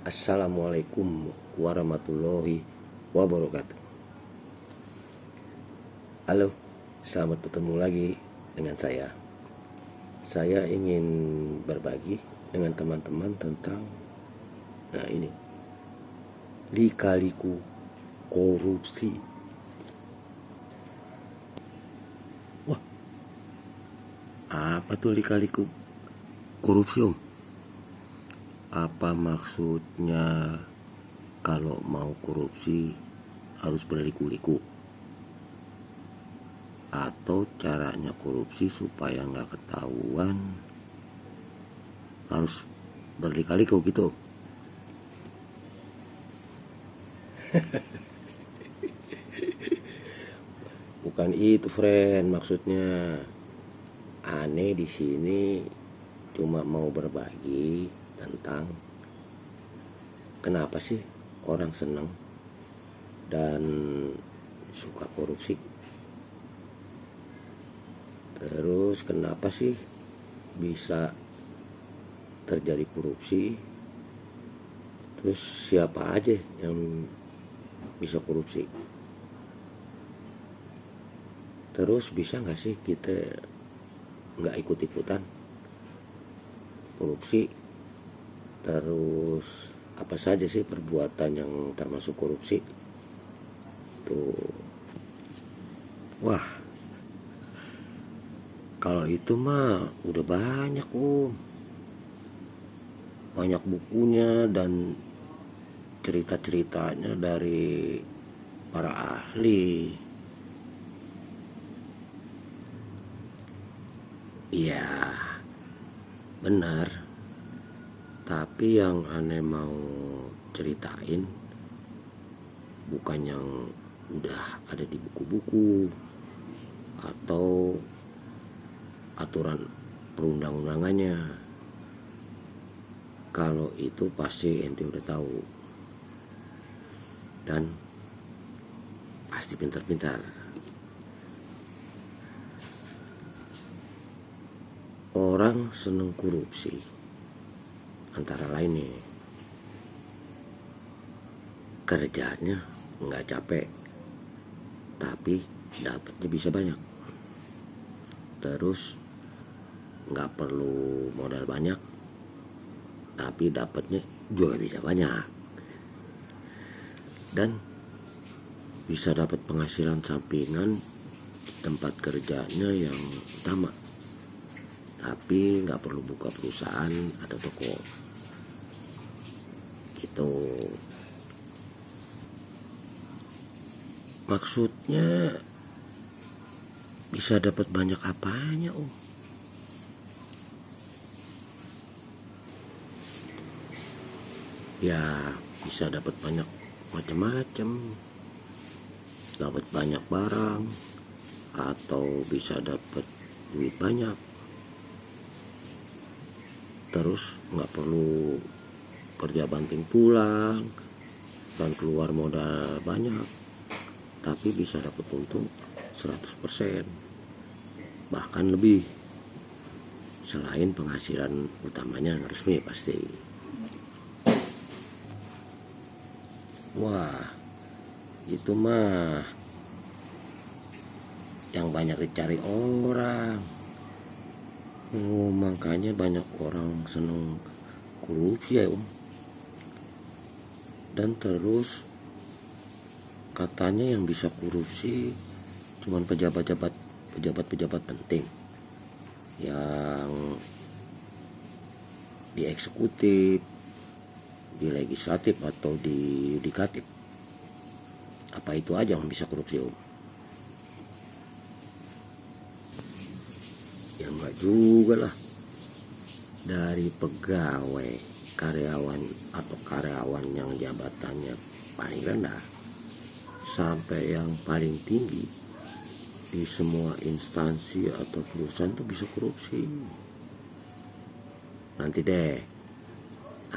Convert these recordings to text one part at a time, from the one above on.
Assalamualaikum warahmatullahi wabarakatuh. Halo, selamat bertemu lagi dengan saya. Saya ingin berbagi dengan teman-teman tentang lika-liku korupsi. Wah, apa tuh lika-liku korupsi, Om? Apa maksudnya kalau mau korupsi harus berliku-liku? Atau caranya korupsi supaya nggak ketahuan harus berliku-liku gitu? Bukan itu, friend, maksudnya. Aneh di sini cuma mau berbagi tentang kenapa sih orang senang dan suka korupsi. Terus kenapa sih bisa terjadi korupsi? Terus siapa aja yang bisa korupsi? Terus bisa nggak sih kita nggak ikut-ikutan korupsi? Terus apa saja sih perbuatan yang termasuk korupsi? Tuh. Wah, kalau itu mah udah banyak, Om. Banyak bukunya dan cerita-ceritanya dari para ahli. Iya, benar. Tapi yang aneh mau ceritain bukan yang udah ada di buku-buku atau aturan perundang-undangannya. Kalau itu pasti ente udah tahu dan pasti pintar-pintar. Orang seneng korupsi antara lain nih, kerjanya nggak capek tapi dapatnya bisa banyak. Terus nggak perlu modal banyak tapi dapatnya juga bisa banyak, dan bisa dapat penghasilan sampingan tempat kerjanya yang utama, tapi nggak perlu buka perusahaan atau toko gitu. Maksudnya bisa dapat banyak apanya, Om? Ya bisa dapat banyak macam-macam, dapat banyak barang, atau bisa dapat duit banyak. Terus nggak perlu kerja banting tulang dan keluar modal banyak, tapi bisa dapat untung 100%, bahkan lebih, selain penghasilan utamanya yang resmi pasti. Wah, itu mah yang banyak dicari orang. Oh, makanya banyak orang seneng korupsi ya, Om. Dan terus katanya yang bisa korupsi cuman pejabat-pejabat penting yang di eksekutif, di legislatif atau di yudikatif. Apa itu aja yang bisa korupsi, Om? Ya enggak juga lah. Dari pegawai, karyawan atau karyawan yang jabatannya paling rendah sampai yang paling tinggi di semua instansi atau perusahaan tuh bisa korupsi. Nanti deh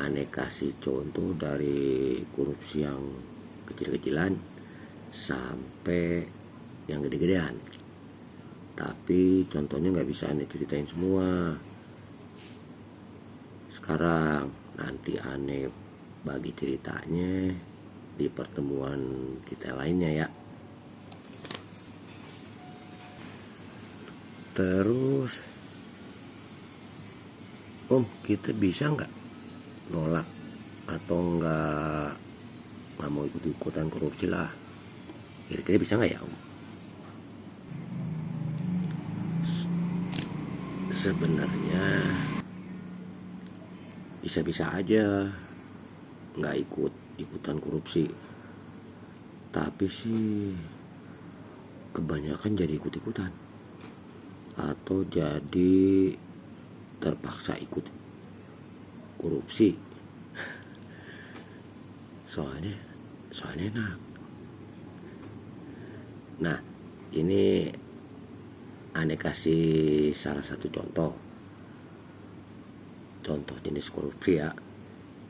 aneh kasih contoh dari korupsi yang kecil-kecilan sampai yang gede-gedean. Tapi contohnya nggak bisa aneh ceritain semua sekarang. Nanti aneh bagi ceritanya di pertemuan kita lainnya ya. Terus Om, kita bisa nggak nolak atau nggak mau ikut-ikutan korupsi lah? Kira-kira bisa nggak ya Om? Sebenarnya bisa-bisa aja nggak ikut-ikutan korupsi, tapi sih kebanyakan jadi ikut-ikutan atau jadi terpaksa ikut korupsi. Soalnya enak. Nah, ini aneh kasih salah satu contoh jenis korupsi ya,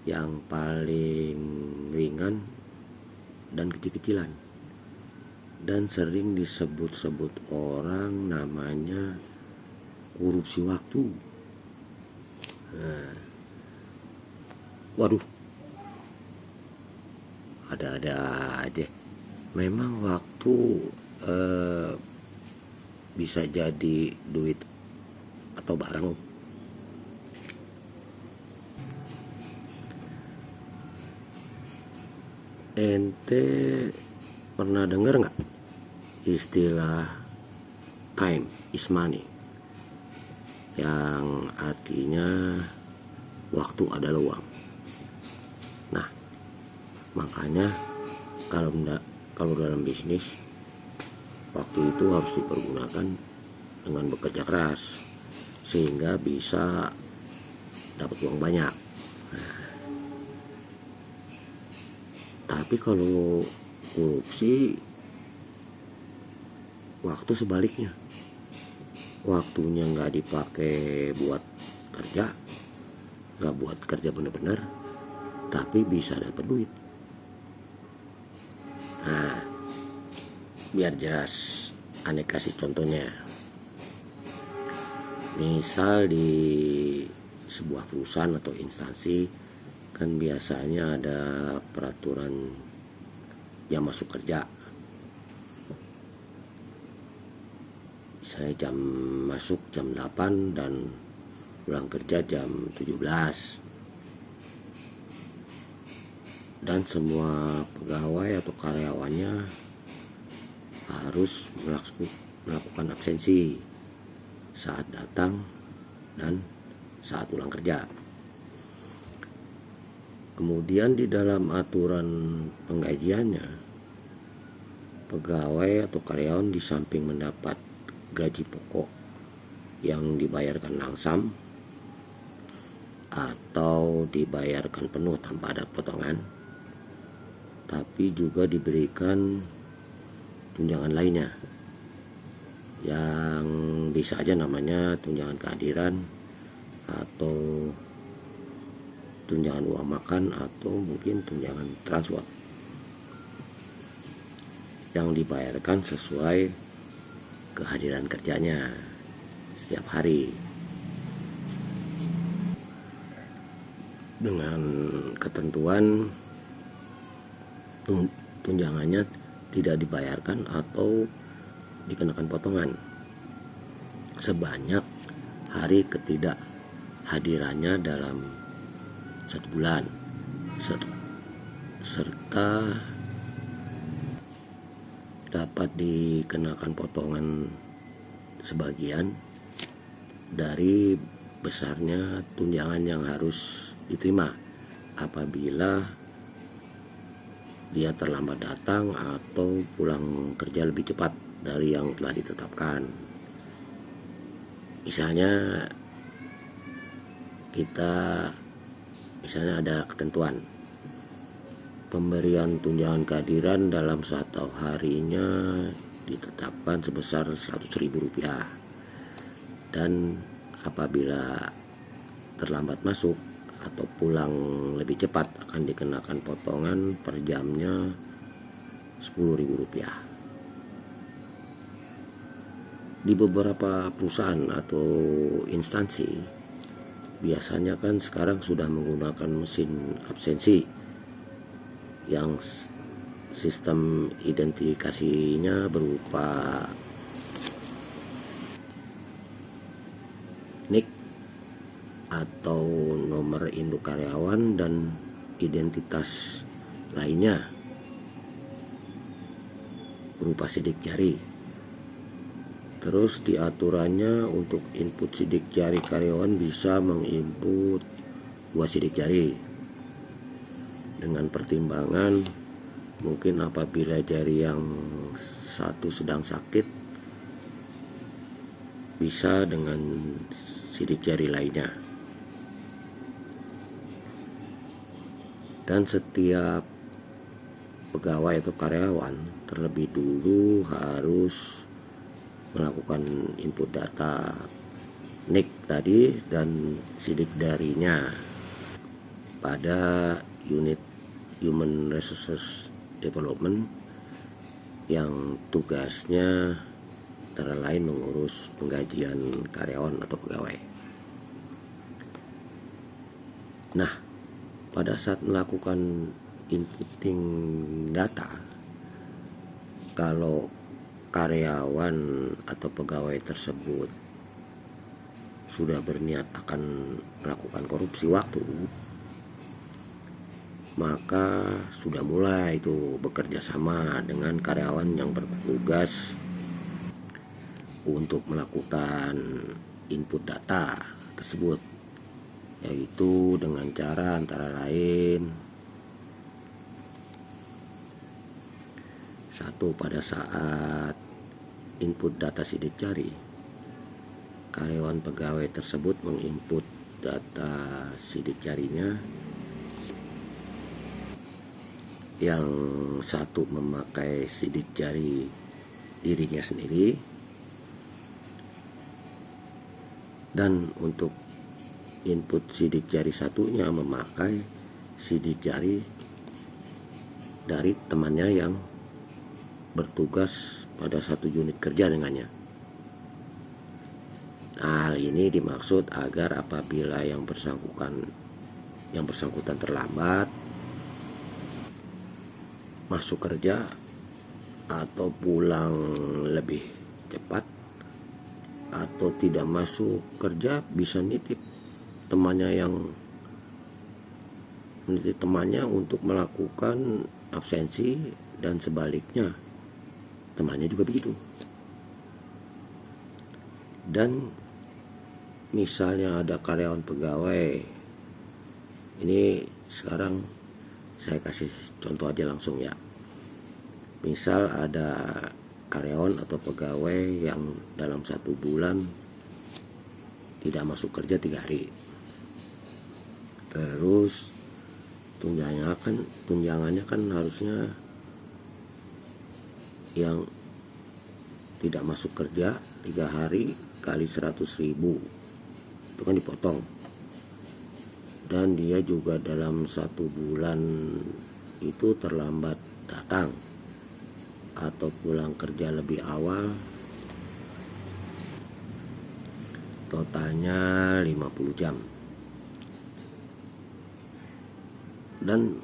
yang paling ringan dan kecil-kecilan dan sering disebut-sebut orang, namanya korupsi waktu. Nah, waduh, ada-ada aja. Memang waktu bisa jadi duit atau barang. Ente pernah dengar nggak istilah time is money, yang artinya waktu adalah uang? Nah, makanya kalau dalam bisnis, waktu itu harus dipergunakan dengan bekerja keras sehingga bisa dapat uang banyak. Tapi kalau korupsi, waktu sebaliknya. Waktunya nggak dipakai buat kerja, nggak buat kerja bener-bener, tapi bisa dapat duit. Nah, biar jelas, aneh kasih contohnya. Misal di sebuah perusahaan atau instansi, kan biasanya ada peraturan jam masuk kerja. Misalnya jam masuk jam 8 dan pulang kerja jam 17. Dan semua pegawai atau karyawannya harus melakukan absensi saat datang dan saat pulang kerja. Kemudian di dalam aturan penggajiannya, pegawai atau karyawan di samping mendapat gaji pokok yang dibayarkan langsam atau dibayarkan penuh tanpa ada potongan, tapi juga diberikan tunjangan lainnya yang bisa aja namanya tunjangan kehadiran atau tunjangan uang makan atau mungkin tunjangan transport yang dibayarkan sesuai kehadiran kerjanya setiap hari, dengan ketentuan tunjangannya tidak dibayarkan atau dikenakan potongan sebanyak hari ketidakhadirannya dalam 1 bulan, serta dapat dikenakan potongan sebagian dari besarnya tunjangan yang harus diterima apabila dia terlambat datang atau pulang kerja lebih cepat dari yang telah ditetapkan. Misalnya ada ketentuan pemberian tunjangan kehadiran dalam 1 harinya ditetapkan sebesar Rp100.000, dan apabila terlambat masuk atau pulang lebih cepat akan dikenakan potongan per jamnya Rp10.000. Di beberapa perusahaan atau instansi biasanya kan sekarang sudah menggunakan mesin absensi yang sistem identifikasinya berupa NIK atau nomor induk karyawan dan identitas lainnya berupa sidik jari. Terus diaturannya untuk input sidik jari karyawan bisa menginput 2 sidik jari dengan pertimbangan mungkin apabila jari yang satu sedang sakit bisa dengan sidik jari lainnya. Dan setiap pegawai atau karyawan terlebih dulu harus melakukan input data NIK tadi dan sidik jarinya pada unit Human Resources Development yang tugasnya antara lain mengurus penggajian karyawan atau pegawai. Nah, pada saat melakukan inputting data, kalau karyawan atau pegawai tersebut sudah berniat akan melakukan korupsi waktu, maka sudah mulai itu bekerja sama dengan karyawan yang bertugas untuk melakukan input data tersebut, yaitu dengan cara antara lain: satu, pada saat input data sidik jari, karyawan pegawai tersebut menginput data sidik jarinya. Yang satu memakai sidik jari dirinya sendiri, dan untuk input sidik jari satunya memakai sidik jari dari temannya yang bertugas pada satu unit kerja dengannya. Hal ini dimaksud agar apabila yang bersangkutan terlambat masuk kerja atau pulang lebih cepat atau tidak masuk kerja, bisa menitip temannya untuk melakukan absensi, dan sebaliknya temannya juga begitu. Dan misalnya ada karyawan pegawai, ini sekarang saya kasih contoh aja langsung ya. Misal ada karyawan atau pegawai yang dalam 1 bulan tidak masuk kerja 3 hari. Terus tunjangannya kan harusnya yang tidak masuk kerja 3 hari kali 100.000 itu kan dipotong. Dan dia juga dalam 1 bulan itu terlambat datang atau pulang kerja lebih awal, totalnya 50 jam. Dan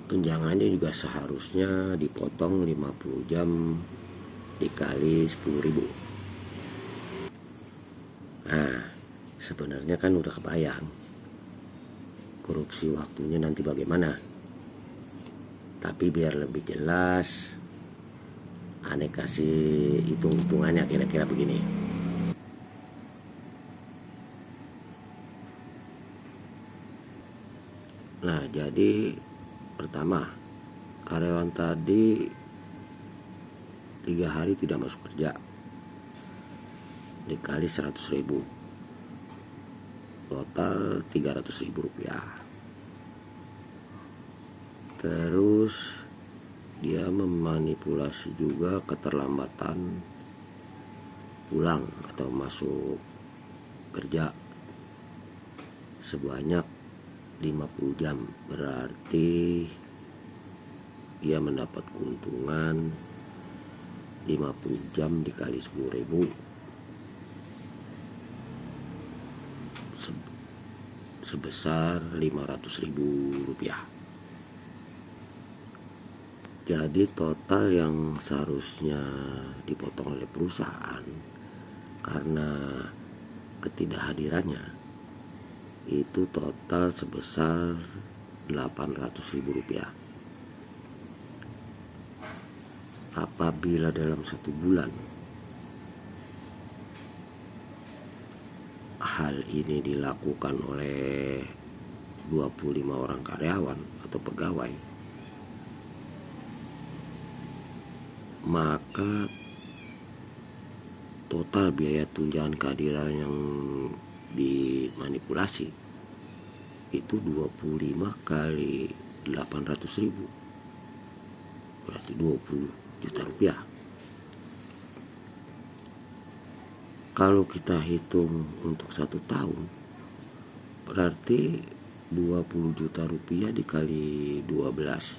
tunjangannya juga seharusnya dipotong 50 jam dikali 10.000. Nah, sebenarnya kan udah kebayang korupsi waktunya nanti bagaimana. Tapi biar lebih jelas, aneh kasih hitung-hitungannya kira-kira begini. Nah, jadi pertama, karyawan tadi 3 hari tidak masuk kerja dikali 100.000, total 300.000 rupiah. Terus dia memanipulasi juga keterlambatan pulang atau masuk kerja sebanyak 50 jam. Berarti dia mendapat keuntungan 50 jam dikali 10.000 sebesar 500.000 rupiah. Jadi total yang seharusnya dipotong oleh perusahaan karena ketidakhadirannya itu total sebesar Rp800.000. Apabila dalam 1 bulan hal ini dilakukan oleh 25 orang karyawan atau pegawai, maka total biaya tunjangan kehadiran yang dimanipulasi itu 25 kali 800.000, berarti 20 juta rupiah. Kalau kita hitung untuk 1 tahun, berarti 20 juta rupiah dikali 12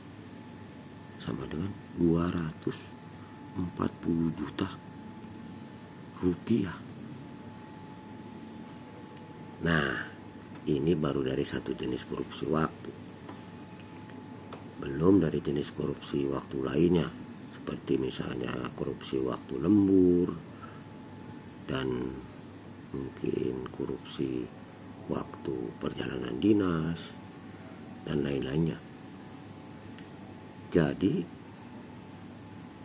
sama dengan 240 juta rupiah. Nah, ini baru dari satu jenis korupsi waktu. Belum dari jenis korupsi waktu lainnya, seperti misalnya korupsi waktu lembur dan mungkin korupsi waktu perjalanan dinas dan lain-lainnya. Jadi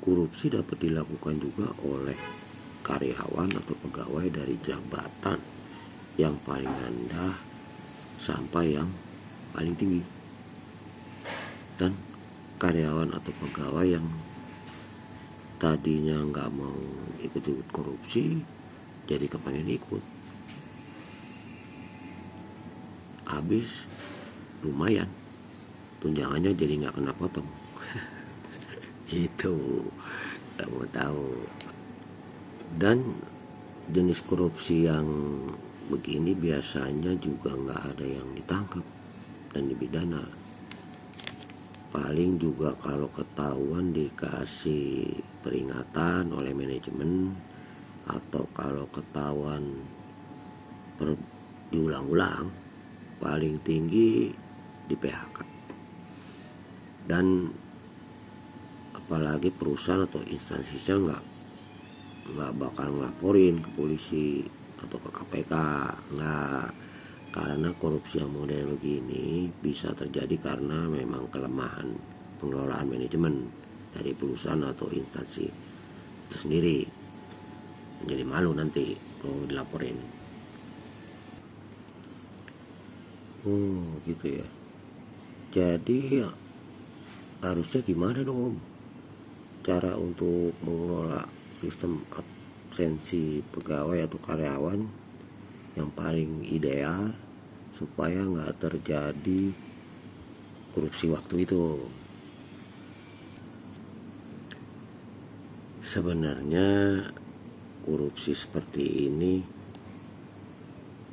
korupsi dapat dilakukan juga oleh karyawan atau pegawai dari jabatan yang paling rendah sampai yang paling tinggi, dan karyawan atau pegawai yang tadinya nggak mau ikut-ikut korupsi jadi kepengen ikut. Habis lumayan, tunjangannya jadi nggak kena potong. Gitu, kamu tahu. Dan jenis korupsi yang begini biasanya juga nggak ada yang ditangkap dan dipidana. Paling juga kalau ketahuan dikasih peringatan oleh manajemen, atau kalau ketahuan diulang-ulang, paling tinggi di PHK. Dan apalagi perusahaan atau instansinya nggak bakal ngelaporin ke polisi atau ke KPK, nggak. Karena korupsi yang model begini bisa terjadi karena memang kelemahan pengelolaan manajemen dari perusahaan atau instansi itu sendiri. Jadi malu nanti kalau dilaporin. Gitu ya. Jadi harusnya gimana dong, Om? Cara untuk mengelola sistem absensi pegawai atau karyawan yang paling ideal supaya nggak terjadi korupsi waktu itu. Sebenarnya korupsi seperti ini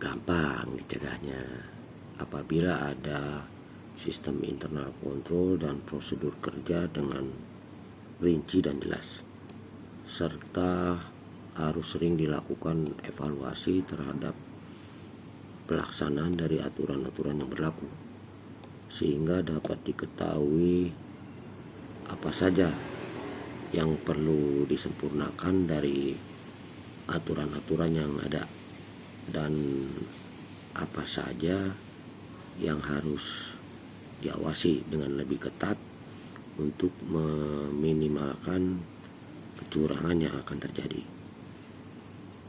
gampang dicegahnya apabila ada sistem internal kontrol dan prosedur kerja dengan rinci dan jelas, serta harus sering dilakukan evaluasi terhadap pelaksanaan dari aturan-aturan yang berlaku, sehingga dapat diketahui apa saja yang perlu disempurnakan dari aturan-aturan yang ada, dan apa saja yang harus diawasi dengan lebih ketat untuk meminimalkan kecurangan yang akan terjadi.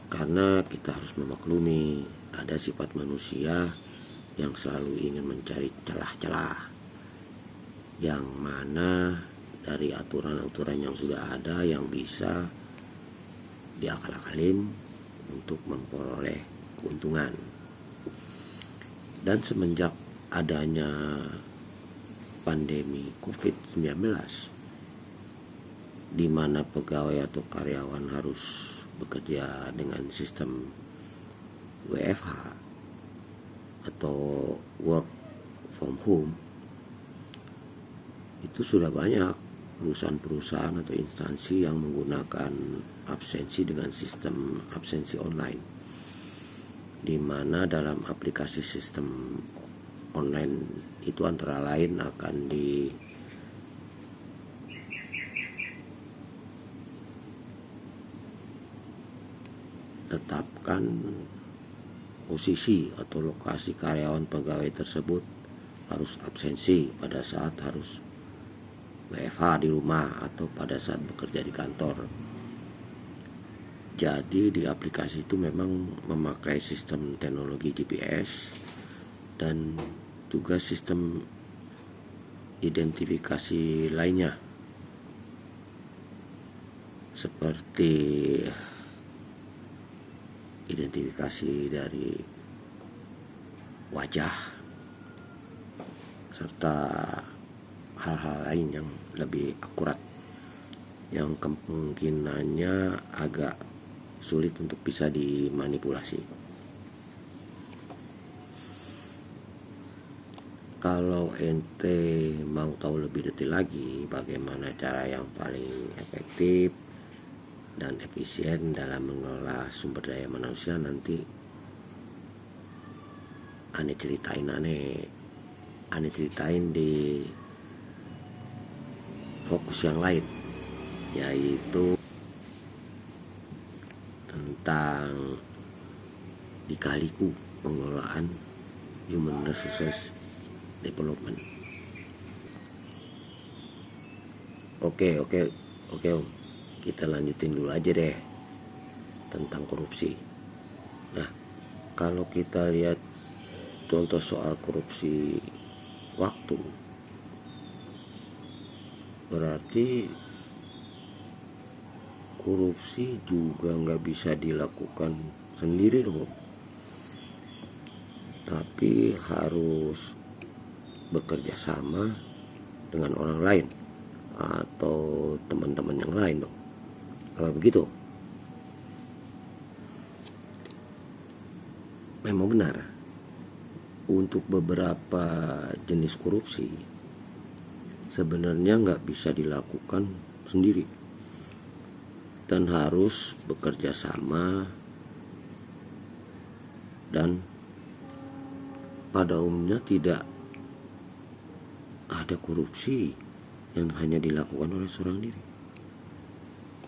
Karena kita harus memaklumi ada sifat manusia yang selalu ingin mencari celah-celah, yang mana dari aturan-aturan yang sudah ada yang bisa diakal-akalin untuk memperoleh keuntungan. Dan semenjak adanya pandemi COVID-19, di mana pegawai atau karyawan harus bekerja dengan sistem WFH atau work from home, itu sudah banyak perusahaan-perusahaan atau instansi yang menggunakan absensi dengan sistem absensi online, di mana dalam aplikasi sistem online itu antara lain akan tetapkan posisi atau lokasi karyawan pegawai tersebut harus absensi pada saat harus WFH di rumah atau pada saat bekerja di kantor. Jadi di aplikasi itu memang memakai sistem teknologi GPS dan juga sistem identifikasi lainnya seperti identifikasi dari wajah serta hal-hal lain yang lebih akurat yang kemungkinannya agak sulit untuk bisa dimanipulasi. Kalau ente mau tahu lebih detail lagi bagaimana cara yang paling efektif dan efisien dalam mengelola sumber daya manusia, nanti Ane ceritain di fokus yang lain, yaitu tentang Lika-Liku pengelolaan Human Resources Development. Oke Om, kita lanjutin dulu aja deh tentang korupsi. Nah, kalau kita lihat contoh soal korupsi waktu, berarti korupsi juga nggak bisa dilakukan sendiri dong, tapi harus bekerja sama dengan orang lain atau teman-teman yang lain dong. Apa begitu? Memang benar, untuk beberapa jenis korupsi sebenarnya nggak bisa dilakukan sendiri dan harus bekerja sama, dan pada umumnya tidak ada korupsi yang hanya dilakukan oleh seorang diri.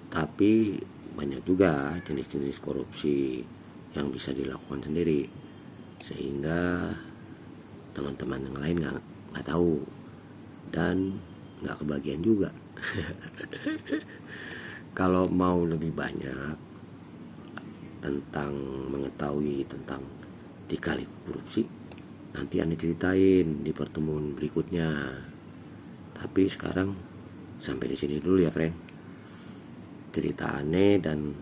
Tapi banyak juga jenis-jenis korupsi yang bisa dilakukan sendiri, sehingga teman-teman yang lain nggak tahu dan nggak kebagian juga. Kalau mau lebih banyak tentang mengetahui tentang Lika-Liku korupsi, nanti Ane ceritain di pertemuan berikutnya. Tapi sekarang sampai di sini dulu ya, friend, cerita Ane. Dan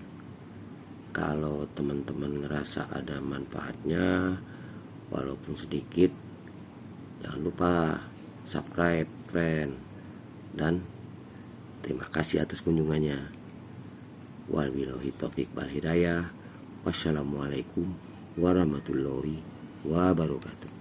kalau teman-teman ngerasa ada manfaatnya walaupun sedikit, jangan lupa subscribe, friend. Dan terima kasih atas kunjungannya. Wabillahi taufiq wal hidayah. Wassalamualaikum warahmatullahi wabarakatuh.